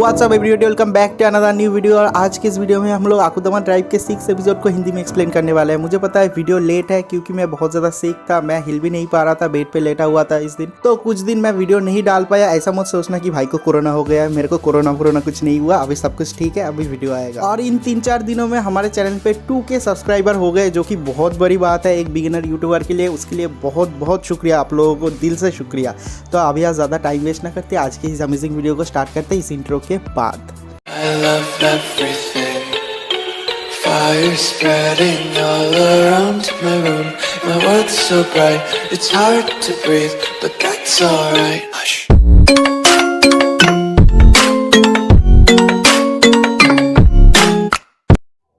WhatsApp everybody, welcome back to another new video. और आज के इस वीडियो में हम लोग आकुदमा ड्राइव के 6 एपिसोड को हिंदी में एक्सप्लेन करने वाले हैं। मुझे पता है वीडियो लेट है क्योंकि मैं बहुत ज़्यादा सिक था, मैं हिल भी नहीं पा रहा था, बेड पे लेटा हुआ था इस दिन, तो कुछ दिन मैं वीडियो नहीं डाल पाया। ऐसा मत सोचना कि भाई को कोरोना हो गया है, मेरे को कोरोना कुछ नहीं हुआ, अभी सब कुछ ठीक है, अभी वीडियो आएगा। और इन 3-4 दिनों में हमारे चैनल पे 2K सब्सक्राइबर हो गए, जो कि बहुत बड़ी बात है एक बिगिनर यूट्यूबर के लिए। उसके लिए बहुत बहुत शुक्रिया आप लोगों को, दिल से शुक्रिया। तो अभी आज ज़्यादा टाइम वेस्ट ना करते, आज के इस अमेजिंग वीडियो को स्टार्ट करते इस इंट्रो के बाद। I love everything. Fire spreading all around my room. My world's so bright, it's hard to breathe, but that's alright. Hush.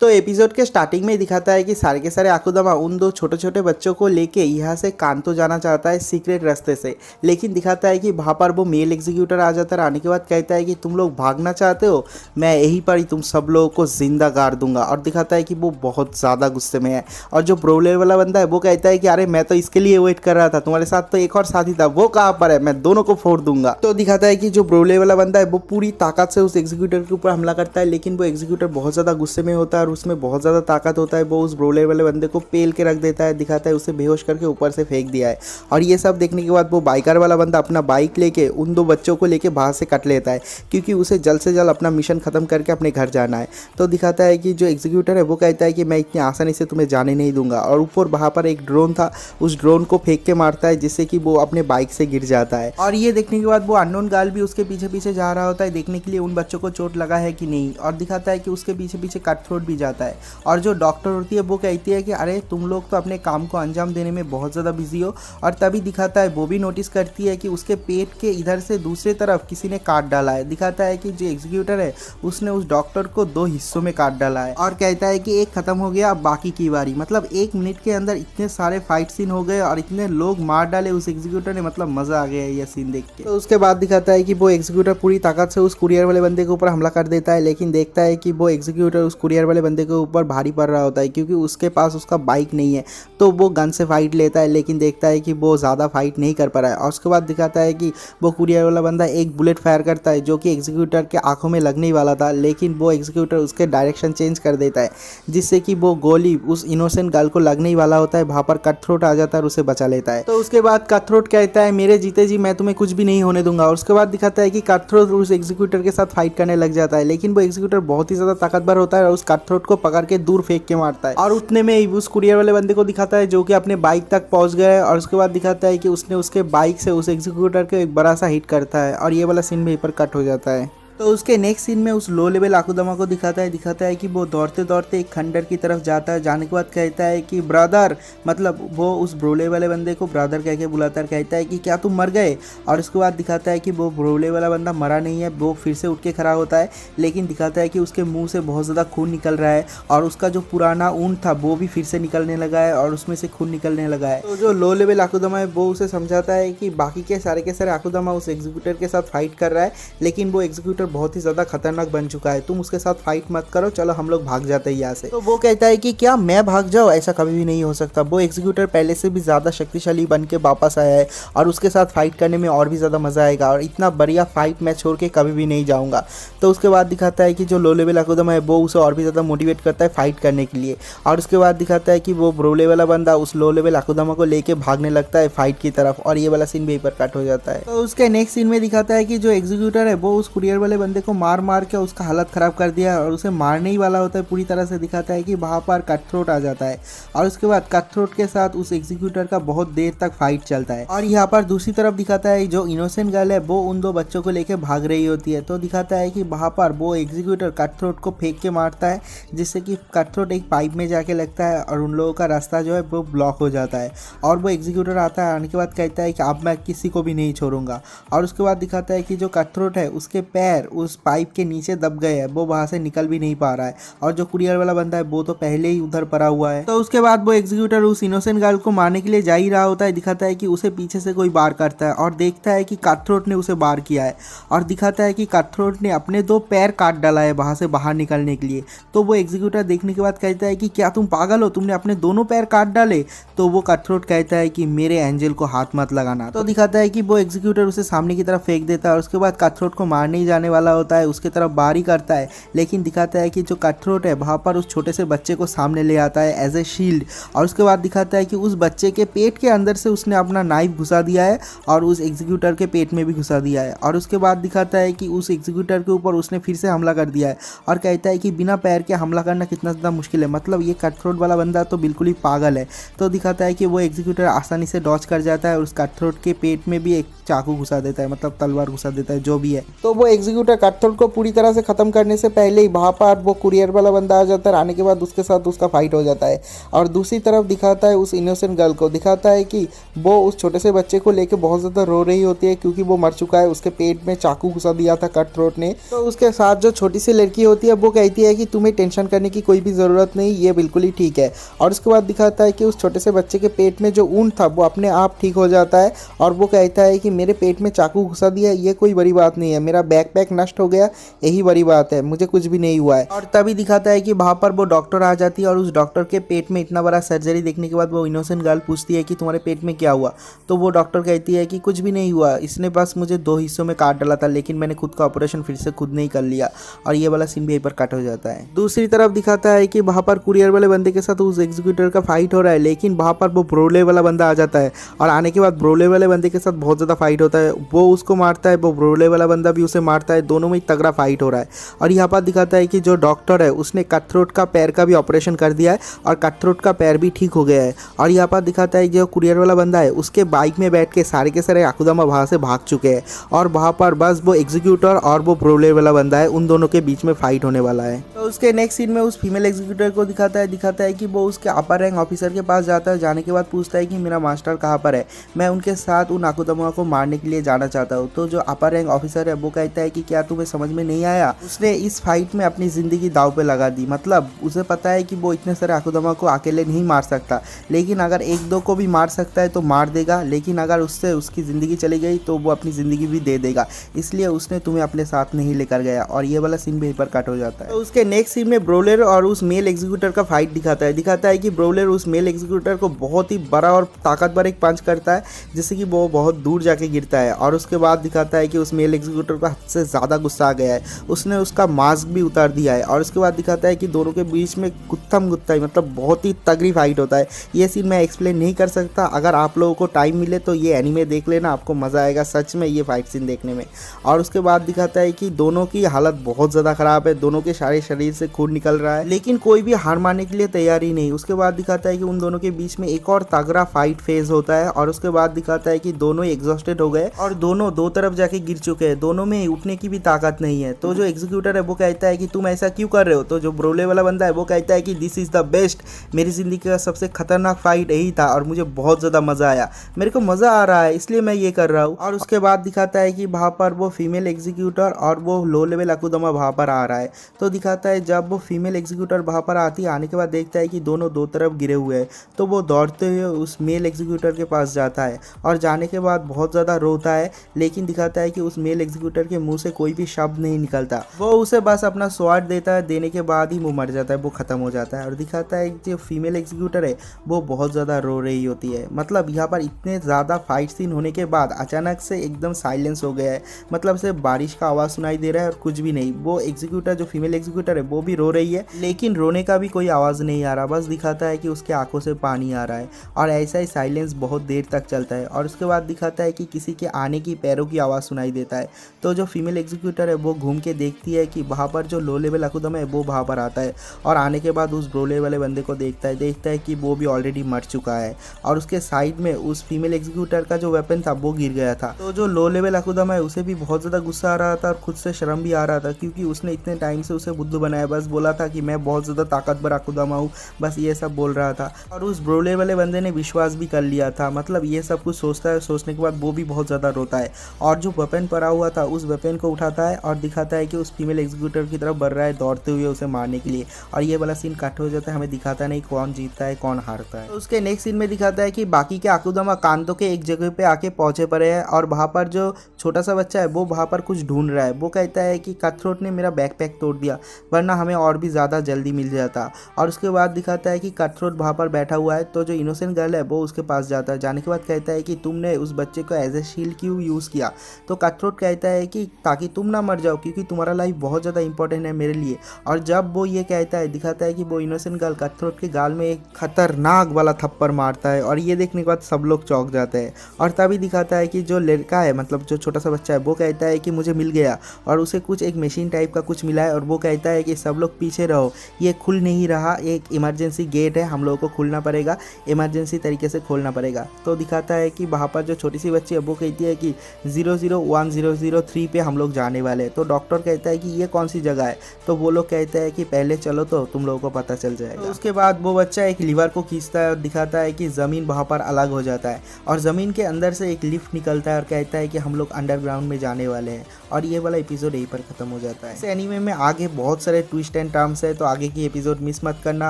तो एपिसोड के स्टार्टिंग में ही दिखाता है कि सारे के सारे आकुदमा उन दो छोटे छोटे बच्चों को लेके यहाँ से कांतो जाना चाहता है सीक्रेट रास्ते से, लेकिन दिखाता है कि वहाँ पर वो मेल एग्जीक्यूटर आ जाता है। आने के बाद कहता है कि तुम लोग भागना चाहते हो, मैं यहीं पर ही तुम सब लोगों को जिंदा गाड़ दूंगा। और दिखाता है कि वो बहुत ज़्यादा गुस्से में है। और जो ब्रोलेर वाला बंदा है वो कहता है कि अरे मैं तो इसके लिए वेट कर रहा था, तुम्हारे साथ तो एक और साथी था, वो कहाँ पर है, मैं दोनों को फोड़ दूंगा। तो दिखाता है कि जो ब्रोलेर वाला बंदा है वो पूरी ताकत से उस एग्जीक्यूटर के ऊपर हमला करता है, लेकिन वो एग्जीक्यूटर बहुत ज़्यादा गुस्से में होता है और उसमें बहुत ज़्यादा ताकत होता है। वो उस ब्रोलेर वाले बंदे को पेल के रख देता है, दिखाता है उसे बेहोश करके ऊपर से फेंक दिया है। और ये सब देखने के बाद वो बाइकर वाला बंदा अपना बाइक लेके उन दो बच्चों को लेके बाहर से कट लेता है, क्योंकि उसे जल्द से जल्द अपना मिशन खत्म करके अपने घर जाना है। तो दिखाता है कि जो एग्जीक्यूटर है वो कहता है कि मैं इतनी आसानी से तुम्हें जाने नहीं दूंगा। और ऊपर वहाँ पर एक ड्रोन था, उस ड्रोन को फेंक के मारता है, जिससे कि वो अपने बाइक से गिर जाता है। और ये देखने के बाद वो अननोन गर्ल भी उसके पीछे पीछे जा रहा होता है, देखने के लिए उन बच्चों को चोट लगा है कि नहीं। और दिखाता है कि उसके पीछे पीछे कट थ्रोट भी जाता है। और जो डॉक्टर होती है वो कहती है कि अरे तुम लोग तो अपने काम को अंजाम देने में बहुत ज़्यादा बिजी हो। और तभी दिखाता है वो भी नोटिस करती है कि उसके पेट के इधर से दूसरी तरफ किसी ने काट डाला है। दिखाता है कि जो एग्जीक्यूटर है उसने उस डॉक्टर को 2 हिस्सों में काट डाला है। और कहता है कि एक खत्म हो गया, अब बाकी की बारी। मतलब 1 मिनट के अंदर इतने सारे फाइट सीन हो गए और इतने लोग मार डाले उस एग्जीक्यूटर ने, मतलब मजा आ गया ये सीन देख के। तो उसके बाद दिखाता है कि वो एग्जीक्यूटर पूरी ताकत से उस कुरियर वाले बंदे के ऊपर हमला कर देता है, लेकिन देखता है कि वो एग्जीक्यूटर उस कुरियर वाले बंदे के ऊपर भारी पड़ रहा होता है, क्योंकि उसके पास उसका बाइक नहीं है। तो वो गन से फाइट लेता है, लेकिन देखता है कि वो ज़्यादा फाइट नहीं कर पा रहा है। और उसके बाद दिखाता है कि वो कुरियर वाला बंदा एक बुलेट फायर करता है, जो कि एग्जीक्यूटर के आंखों में लगने वाला था, लेकिन वो एग्जीक्यूटर उसके डायरेक्शन चेंज कर देता है, जिससे कि वो गोली उस इनोसेंट गर्ल को लगने ही वाला होता है। वहाँ पर कट थ्रोट आ जाता है और उसे बचा लेता है। तो उसके बाद कट थ्रोट कहता है मेरे जीते जी मैं तुम्हें कुछ भी नहीं होने दूंगा। और उसके बाद दिखाता है कि कट थ्रोट उस एग्जीक्यूटर के साथ फाइट करने लग जाता है, लेकिन वो एग्जीक्यूटर बहुत ही ज़्यादा ताकतवर होता है और उस कट थ्रोट को पकड़ के दूर फेंक के मारता है। और उतने में उस कुरियर वाले बंदे को दिखाता है जो कि अपने बाइक तक पहुंच गया है। और उसके बाद दिखाता है कि उसने उसके बाइक से उस एग्जीक्यूटर को एक बड़ा सा हिट करता है। और ये वाला सीन में पर कट हो जाता है। तो उसके नेक्स्ट सीन में उस लो लेवल आकुदमा को दिखाता है कि वो दौड़ते दौड़ते एक खंडर की तरफ जाता है। जाने के बाद कहता है कि ब्रदर, मतलब वो उस ब्रोले वाले बंदे को ब्रदर कह के बुलाता है, कहता है कि क्या तुम मर गए। और उसके बाद दिखाता है कि वो ब्रोले वाला बंदा मरा नहीं है, वो फिर से उठ के खड़ा होता है, लेकिन दिखाता है कि उसके मुंह से बहुत ज़्यादा खून निकल रहा है और उसका जो पुराना ऊँट था वो भी फिर से निकलने लगा है और उसमें से खून निकलने लगा है। तो जो लो लेवल आकुदमा है वो उसे समझाता है कि बाकी के सारे आकुदमा उस एग्जीक्यूटर के साथ फाइट कर रहा है, लेकिन वो एग्जीक्यूटर बहुत ही ज़्यादा खतरनाक बन चुका है, तुम उसके साथ फाइट मत करो, चलो हम लोग भाग जाते हैं यहाँ से। तो वो कहता है कि क्या मैं भाग जाऊँ, ऐसा कभी भी नहीं हो सकता। वो एग्जीक्यूटर पहले से भी ज़्यादा शक्तिशाली बन के वापस आया है और उसके साथ फाइट करने में और भी ज़्यादा मज़ा आएगा, और इतना बढ़िया फाइट मैं छोड़ के कभी भी नहीं जाऊँगा। तो उसके बाद दिखाता है कि जो लो लेवल आकुदमा है वो उसे और भी ज़्यादा मोटिवेट करता है फाइट करने के लिए। और उसके बाद दिखाता है कि वो ब्रोले वाला बंदा उस लो लेवल आकुदमा को लेके भागने लगता है फाइट की तरफ, और ये वाला सीन भी पर कट हो जाता है। तो उसके नेक्स्ट सीन में दिखाता है कि जो एग्जीक्यूटर है वो उस कुरियर वाले बंदे को मार के उसका हालत खराब कर दिया और उसे मारने ही वाला होता है पूरी तरह से। दिखाता है कि वहाँ पर कट थ्रोट आ जाता है और उसके बाद कट थ्रोट के साथ उस एग्जीक्यूटर का बहुत देर तक फाइट चलता है। और यहाँ पर दूसरी तरफ दिखाता है जो इनोसेंट गर्ल है वो उन 2 बच्चों को लेकर भाग रही होती है। तो दिखाता है कि वहाँ पर वो एग्जीक्यूटर कट थ्रोट को फेंक के मारता है, जिससे कि कट थ्रोट एक पाइप में जाके लगता है और उन लोगों का रास्ता जो है वो ब्लॉक हो जाता है। और वो एग्जीक्यूटर आता है, आने के बाद कहता है कि अब मैं किसी को भी नहीं छोड़ूंगा। और उसके बाद दिखाता है कि जो कट थ्रोट है उसके पैर उस पाइप के नीचे दब गए है, वो वहाँ से निकल भी नहीं पा रहा है। और जो कुरियर वाला बंदा है वो तो पहले ही उधर पड़ा हुआ है। तो उसके बाद वो एग्जीक्यूटर उस इनोसेंट गर्ल को मारने के लिए जा ही रहा होता है। दिखाता है कि उसे पीछे से कोई वार करता है और देखता है कि कट थ्रोट ने उसे वार किया है। और दिखाता है कि कट थ्रोट ने अपने 2 पैर काट डाला है वहाँ से बाहर निकलने के लिए। तो वो एग्जीक्यूटर देखने के बाद कहता है कि क्या तुम पागल हो, तुमने अपने दोनों पैर काट डाले। तो वो कट थ्रोट कहता है कि मेरे एंजल को हाथ मत लगाना। तो दिखाता है कि वो एग्जीक्यूटर उसे सामने की तरफ फेंक देता है और उसके बाद कट थ्रोट को मारने ही जाने वाला होता है उसके तरफ बारी करता है, लेकिन दिखाता है कि जो कट थ्रोट है वहाँ पर उस छोटे से बच्चे को सामने ले आता है एज ए शील्ड। और उसके बाद दिखाता है कि उस बच्चे के पेट के अंदर से उसने अपना नाइफ घुसा दिया है और उस एग्जीक्यूटर के पेट में भी घुसा दिया है। और उसके बाद दिखाता है कि उस एग्जीक्यूटर के ऊपर उसने फिर से हमला कर दिया है और कहता है कि बिना पैर के हमला करना कितना ज़्यादा मुश्किल है, मतलब ये कट थ्रोट वाला बंदा तो बिल्कुल ही पागल है। तो दिखाता है कि वो एग्जीक्यूटर आसानी से डॉच कर जाता है और उस कट थ्रोट के पेट में भी एक चाकू घुसा देता है, मतलब तलवार घुसा देता है, जो भी है। तो वो एग्जीक्यूटर कट थ्रोट को पूरी तरह से ख़त्म करने से पहले ही वहाँ पर वो कुरियर वाला बंदा आ जाता है। आने के बाद उसके साथ उसका फाइट हो जाता है। और दूसरी तरफ दिखाता है उस इनोसेंट गर्ल को, दिखाता है कि वो उस छोटे से बच्चे को लेके बहुत ज़्यादा रो रही होती है क्योंकि वो मर चुका है, उसके पेट में चाकू घुसा दिया था कट थ्रोट ने। तो उसके साथ जो छोटी सी लड़की होती है वो कहती है कि तुम्हें टेंशन करने की कोई भी ज़रूरत नहीं, ये बिल्कुल ही ठीक है। और उसके बाद दिखाता है कि उस छोटे से बच्चे के पेट में जो ऊन था वो अपने आप ठीक हो जाता है और वो कहता है कि मेरे पेट में चाकू घुसा दिया ये कोई बड़ी बात नहीं है, मेरा बैकपैक नष्ट हो गया यही बड़ी बात है, मुझे कुछ भी नहीं हुआ है। और तभी दिखाता है कि वहाँ पर वो डॉक्टर आ जाती है और उस डॉक्टर के पेट में इतना बड़ा सर्जरी देखने के बाद वो इनोसेंट गर्ल पूछती है कि तुम्हारे पेट में क्या हुआ। तो वो डॉक्टर कहती है कि कुछ भी नहीं हुआ, इसने बस मुझे 2 हिस्सों में काट डाला था, लेकिन मैंने खुद का ऑपरेशन फिर से खुद नहीं कर लिया। और ये वाला सीन भी यहीं पर कट हो जाता है। दूसरी तरफ दिखाता है कि वहाँ पर कुरियर वाले बंदे के साथ उस एग्जीक्यूटर का फाइट हो रहा है, लेकिन वहाँ पर वो ब्रोले वाला बंदा आ जाता है और आने के बाद ब्रोले वाले बंदे के साथ बहुत ज़्यादा फाइट होता है। वो उसको मारता है, वो ब्रोले वाला बंदा भी उसे मारता है, दोनों में ही तगड़ा फाइट हो रहा है। और यहाँ पर दिखाता है कि जो डॉक्टर है उसने कट थ्रोट का पैर का भी ऑपरेशन कर दिया है और कट थ्रोट का पैर भी ठीक हो गया है। और यहाँ पर दिखाता है जो कुरियर वाला बंदा है उसके बाइक में बैठ के सारे के सारे आकुदामा वहाँ से भाग चुके हैं और वहाँ पर बस वो एग्जीक्यूटर और वो ब्रोले वाला बंदा है, उन दोनों के बीच में फाइट होने वाला है। तो उसके नेक्स्ट सीन में उस फीमेल एग्जीक्यूटर को दिखाता है कि वो उसके अपर रैंक ऑफिसर के पास जाता है। जाने के बाद पूछता है कि मेरा मास्टर कहाँ पर है, मैं उनके साथ उन आकुदामा को मारने के लिए जाना चाहता हूँ। तो जो अपर रैंक ऑफिसर है वो कहता है कि क्या तुम्हें समझ में नहीं आया, उसने इस फाइट में अपनी ज़िंदगी दाव पे लगा दी, मतलब उसे पता है कि वो इतने सारे आकुदामा को अकेले नहीं मार सकता, लेकिन अगर 1-2 को भी मार सकता है तो मार देगा, लेकिन अगर उससे उसकी ज़िंदगी चली गई तो वो अपनी ज़िंदगी भी दे देगा, इसलिए उसने तुम्हें अपने साथ नहीं लेकर गया। और ये वाला सीन भी यहीं पर कट हो जाता है। तो उसके नेक्स्ट सीन में ब्रोलर और उस मेल एग्जीक्यूटर का फाइट दिखाता है कि ब्रोलर उस मेल एग्जीक्यूटर को बहुत ही बड़ा और ताकतवर एक पंच करता है जिससे कि वो बहुत दूर जाके गिरता है। और उसके बाद दिखाता है कि उस मेल एग्जीक्यूटर को हद से ज़्यादा गुस्सा आ गया है, उसने उसका मास्क भी उतार दिया है। और उसके बाद दिखाता है कि दोनों के बीच में गुत्थम गुत्था ही, मतलब बहुत ही तगड़ी फाइट होता है। ये सीन मैं एक्सप्लेन नहीं कर सकता, अगर आप लोगों को टाइम मिले तो ये एनीमे देख लेना, आपको मज़ा आएगा सच में ये फाइट सीन देखने में। और उसके बाद दिखाता है कि दोनों की हालत बहुत ज़्यादा ख़राब है, दोनों के सारे शरीर से खून निकल रहा है, लेकिन कोई भी हार मानने के लिए तैयार ही नहीं। उसके बाद दिखाता है कि उन दोनों के बीच में एक और तगड़ा फाइट फेज होता है और उसके बाद दिखाता है कि दोनों एग्जॉस्टेड हो गए और दोनों दो तरफ जाके गिर चुके हैं, दोनों में उठने की भी ताकत नहीं है। तो जो एग्जीक्यूटर है वो कहता है कि तुम ऐसा क्यों कर रहे हो। तो जो ब्रोले वाला बंदा है वो कहता है कि दिस इज़ द बेस्ट, मेरी ज़िंदगी का सबसे खतरनाक फाइट यही था और मुझे बहुत ज़्यादा मज़ा आया, मेरे को मज़ा आ रहा है इसलिए मैं ये कर रहा हूँ। और उसके बाद दिखाता है कि वहाँ पर वो फीमेल एग्जीक्यूटर और वो लो लेवल आकुदामा वहाँ पर आ रहा है। तो दिखाता है जब वो फीमेल एग्जीक्यूटर वहाँ पर आती है, आने के बाद देखता है कि दोनों दो तरफ गिरे हुए हैं, तो वो दौड़ते हुए उस मेल एग्जीक्यूटर के पास जाता है और जाने के बाद बहुत ज़्यादा रोता है, लेकिन दिखाता है कि उस मेल एग्जीक्यूटर के मुंह से कोई भी शब्द नहीं निकलता, वो उसे बस अपना स्वाड देता है, देने के बाद ही वो मर जाता है, वो ख़त्म हो जाता है। और दिखाता है कि जो फीमेल एग्जीक्यूटर है वो बहुत ज़्यादा रो रही होती है, मतलब यहाँ पर इतने ज़्यादा फाइट सीन होने के बाद अचानक से एकदम साइलेंस हो गया है, मतलब सिर्फ बारिश का आवाज़ सुनाई दे रहा है और कुछ भी नहीं। वो एग्जीक्यूटर जो फीमेल एग्जीक्यूटर है वो भी रो रही है, लेकिन रोने का भी कोई आवाज़ नहीं आ रहा, बस दिखाता है कि उसके आंखों से पानी आ रहा है और ऐसा ही साइलेंस बहुत देर तक चलता है। और उसके बाद दिखाता है कि किसी के आने की पैरों की आवाज़ सुनाई देता है। तो जो फीमेल एग्जीक्यूटर है वो घूम के देखती है कि वहाँ पर जो लो लेवल आकुदामा है वो वहाँ पर आता है और आने के बाद उस ब्रोले वाले बंदे को देखता है कि वो भी ऑलरेडी मर चुका है और उसके साइड में उस फीमेल एग्जीक्यूटर का जो वेपन था वो गिर गया था। तो जो लो लेवल आकुदामा है उसे भी बहुत ज़्यादा गुस्सा आ रहा था और खुद से शर्म भी आ रहा था, क्योंकि उसने इतने टाइम से उसे बुद्धू बनाया, बस बोला था कि मैं बहुत ज़्यादा ताकतवर आकुदामा हूँ, बस ये सब बोल रहा था और उस ब्रोले वाले बंदे ने विश्वास भी कर लिया था। मतलब ये सब कुछ सोचता है, सोचने के बाद वो भी बहुत ज़्यादा रोता है और जो वेपन पड़ा हुआ था उस वेपन को उठाता है और दिखाता है कि उस फीमेल एग्जीक्यूटर की तरफ बढ़ रहा है दौड़ते हुए उसे मारने के लिए। और ये वाला सीन कट हो जाता है, हमें दिखाता नहीं कौन जीतता है कौन हारता है। तो उसके नेक्स्ट सीन में दिखाता है कि बाकी के आकुदामा कांतो के एक जगह पे आके पहुंचे पड़े हैं और वहाँ पर जो छोटा सा बच्चा है वो वहाँ पर कुछ ढूंढ रहा है। वो कहता है कि कट थ्रोट ने मेरा बैकपैक तोड़ दिया, वरना हमें और भी ज़्यादा जल्दी मिल जाता। और उसके बाद दिखाता है कि कट थ्रोट वहाँ पर बैठा हुआ है, तो जो इनोसेंट गर्ल है वो उसके पास जाता है। जाने के बाद कहता है कि तुमने उस बच्चे को एज ए शील्ड क्यों यूज़ किया। तो कट थ्रोट कहता है कि ताकि ताकि तुम ना मर जाओ, क्योंकि तुम्हारा लाइफ बहुत ज़्यादा इंपॉर्टेंट है मेरे लिए। और जब वो ये कहता है, दिखाता है कि वो इनोसेंट गर्ल कट थ्रोट के गाल में एक खतरनाक वाला थप्पड़ मारता है, और ये देखने के बाद सब लोग चौंक जाते हैं। और तभी दिखाता है कि जो लड़का है, मतलब जो छोटा सा बच्चा है, वो कहता है कि मुझे मिल गया, और उसे कुछ एक मशीन टाइप का कुछ मिला है, और वो कहता है कि सब लोग पीछे रहो, ये खुल नहीं रहा, एक इमरजेंसी गेट है, हम लोगों को खुलना पड़ेगा, इमरजेंसी तरीके से खोलना पड़ेगा। तो दिखाता है कि वहाँ पर जो छोटी सी बच्ची है वो कहती है कि 001003 पे हम लोग जाने वाले हैं। तो डॉक्टर कहता है कि ये कौन सी जगह है, तो वो लोग कहते हैं कि पहले चलो तो तुम लोगों को पता चल जाएगा। तो उसके बाद वो बच्चा एक लीवर को खींचता है और दिखाता है कि ज़मीन वहाँ पर अलग हो जाता है, और ज़मीन के अंदर से एक लिफ्ट निकलता है और कहता है कि हम लोग अंडरग्राउंड में जाने वाले हैं। और ये वाला एपिसोड यहीं पर ख़त्म हो जाता है। इस एनीमे में आगे बहुत सारे ट्विस्ट एंड टर्म्स है, तो आगे की एपिसोड मिस मत करना,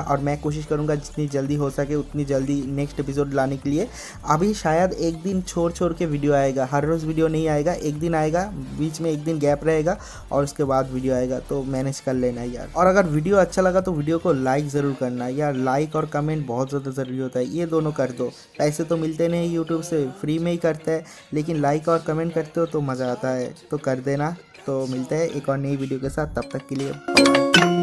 और मैं कोशिश करूँगा जितनी जल्दी हो सके उतनी जल्दी नेक्स्ट एपिसोड लाने के लिए। अभी शायद एक दिन छोड़ के वीडियो आएगा, हर रोज़ वीडियो नहीं आएगा, एक दिन आएगा, बीच में एक दिन गैप रहेगा, और उसके बाद वीडियो आएगा, तो मैनेज कर लेना यार। और अगर वीडियो अच्छा लगा तो वीडियो को लाइक ज़रूर करना यार, लाइक और कमेंट बहुत ज़्यादा ज़रूरी होता है, ये दोनों कर दो। पैसे तो मिलते नहीं यूट्यूब से, फ्री में ही करते हैं, लेकिन लाइक और कमेंट करते हो तो मज़ा आता है, तो कर देना। तो मिलते हैं एक और नई वीडियो के साथ, तब तक के लिए बाय।